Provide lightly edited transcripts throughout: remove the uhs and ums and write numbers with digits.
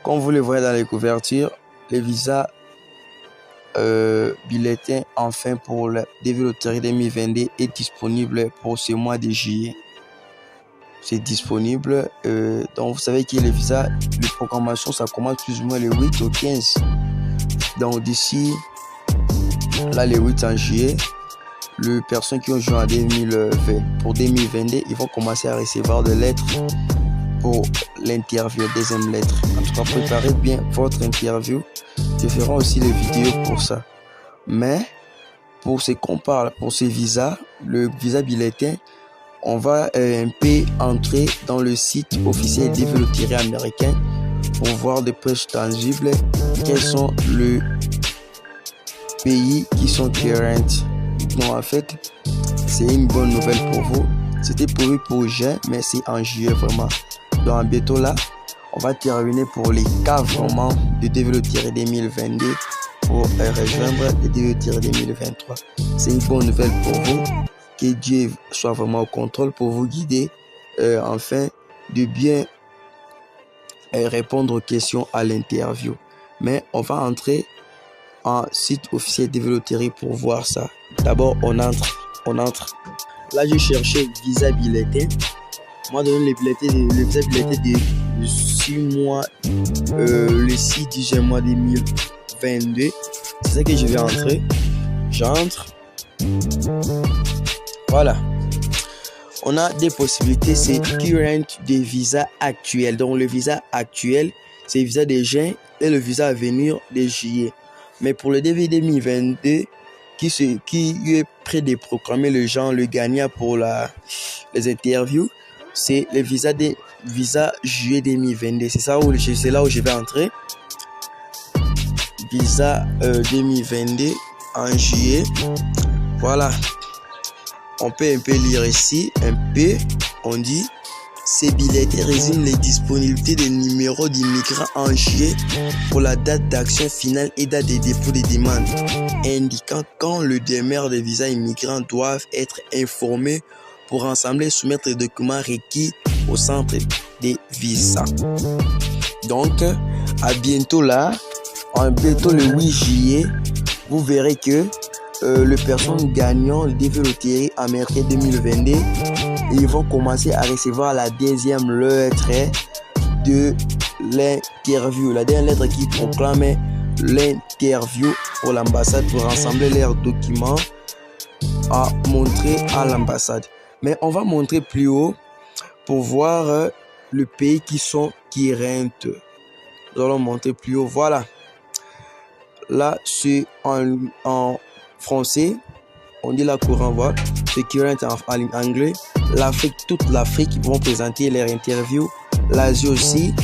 Comme vous le voyez dans les couvertures, les visas bulletin enfin pour la DV Loterie 2022 est disponible pour ce mois de juillet. C'est disponible. Donc vous savez que les visas de programmation ça commence plus ou moins le 8 au 15. Donc d'ici là le 8 en juillet, les personnes qui ont joué en 2020 pour 2022, ils vont commencer à recevoir des lettres pour l'interview, deuxième lettre. En tout cas, préparez bien votre interview. Je ferai aussi les vidéos pour ça. Mais pour ce qu'on parle, pour ce visa, le visa bulletin, on va un peu entrer dans le site officiel des vélotiers américains pour voir des preuves tangibles quels sont les pays qui sont current. Donc en fait, c'est une bonne nouvelle pour vous. C'était prévu pour juin, mais c'est en juillet vraiment. Donc bientôt là, on va terminer pour les cas vraiment de DV 2022 pour rejoindre les DV 2023. C'est une bonne nouvelle pour vous. Que Dieu soit vraiment au contrôle pour vous guider afin de bien répondre aux questions à l'interview. Mais on va entrer en site officiel DV Loterie pour voir ça. D'abord, on entre. Là, je cherchais visa bulletin. Moi, donné le visa bulletin de 6 mois, le 6 du juin mois 2022. C'est ça que je vais entrer. J'entre. Voilà. On a des possibilités, c'est current des visas actuels. Donc le visa actuel, c'est le visa de juin et le visa à venir de juillet. Mais pour le DV 2022, qui est prêt de proclamer le gagnant pour les interviews, c'est le visa juillet 2022. C'est là où je vais entrer. Visa 2022 en juillet. Voilà. On peut un peu lire ici, on dit ces bulletins résument les disponibilités des numéros d'immigrants en juillet pour la date d'action finale et date de dépôt des demandes, indiquant quand le demandeur de visa immigrants doivent être informés pour rassembler et soumettre les documents requis au centre des visas. Donc, à bientôt là, bientôt le 8 juillet, vous verrez que les personnes gagnant le DV Loterie américain 2022, ils vont commencer à recevoir la deuxième lettre de l'interview. La dernière lettre qui proclame l'interview pour l'ambassade pour rassembler leurs documents à montrer à l'ambassade. Mais on va montrer plus haut pour voir le pays qui rentent. Nous allons montrer plus haut. Voilà. Là, c'est en français, on dit la courant voix, c'est current en anglais. L'Afrique, toute l'Afrique vont présenter leur interview. L'Asie aussi,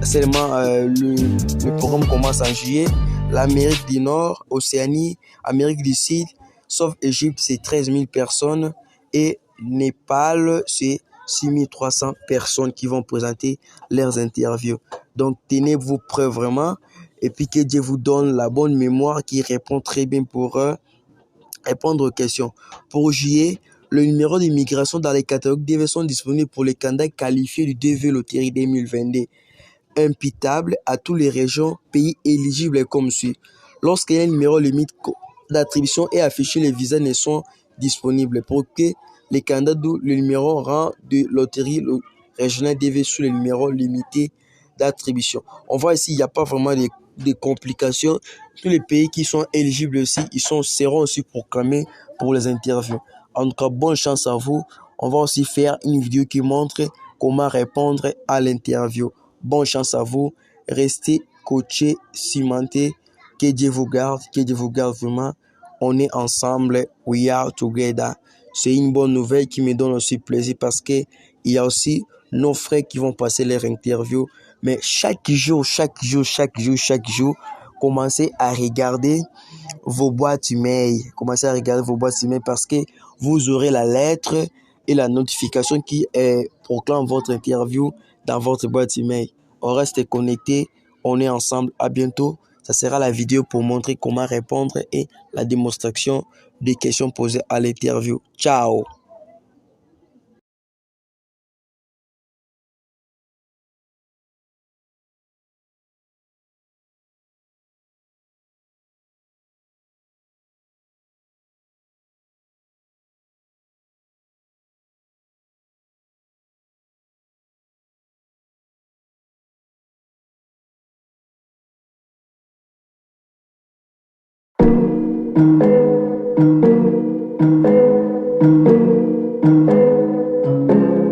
seulement le programme commence en juillet. L'Amérique du Nord, Océanie, Amérique du Sud, sauf Égypte, c'est 13 000 personnes. Et Népal, c'est 6 300 personnes qui vont présenter leurs interviews. Donc, tenez vos preuves vraiment. Et puis que Dieu vous donne la bonne mémoire qui répond très bien pour répondre aux questions. Pour juillet, le numéro d'immigration dans les catalogues DV sont disponibles pour les candidats qualifiés du DV Loterie 2022, imputables à toutes les régions, pays éligibles comme suit. Lorsqu'il y a un numéro limite d'attribution et affiché, les visas ne sont disponibles pour que les candidats d'où le numéro rang de loterie régionale DV sous le numéro limité d'attribution. On voit ici, il n'y a pas vraiment de complications. Tous les pays qui sont éligibles aussi, seront aussi proclamés pour les interviews. En tout cas, bonne chance à vous. On va aussi faire une vidéo qui montre comment répondre à l'interview. Bonne chance à vous. Restez coachés, cimentés. Que Dieu vous garde vraiment. On est ensemble. We are together. C'est une bonne nouvelle qui me donne aussi plaisir parce que il y a aussi nos frères qui vont passer leur interview. Mais chaque jour, commencez à regarder vos boîtes email. Parce que vous aurez la lettre et la notification qui proclame votre interview dans votre boîte email. On reste connecté, on est ensemble. À bientôt. Ça sera la vidéo pour montrer comment répondre et la démonstration des questions posées à l'interview. Ciao.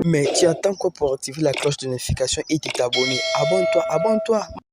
Mais tu attends quoi pour activer la cloche de notification et t'abonner? Abonne-toi, abonne-toi.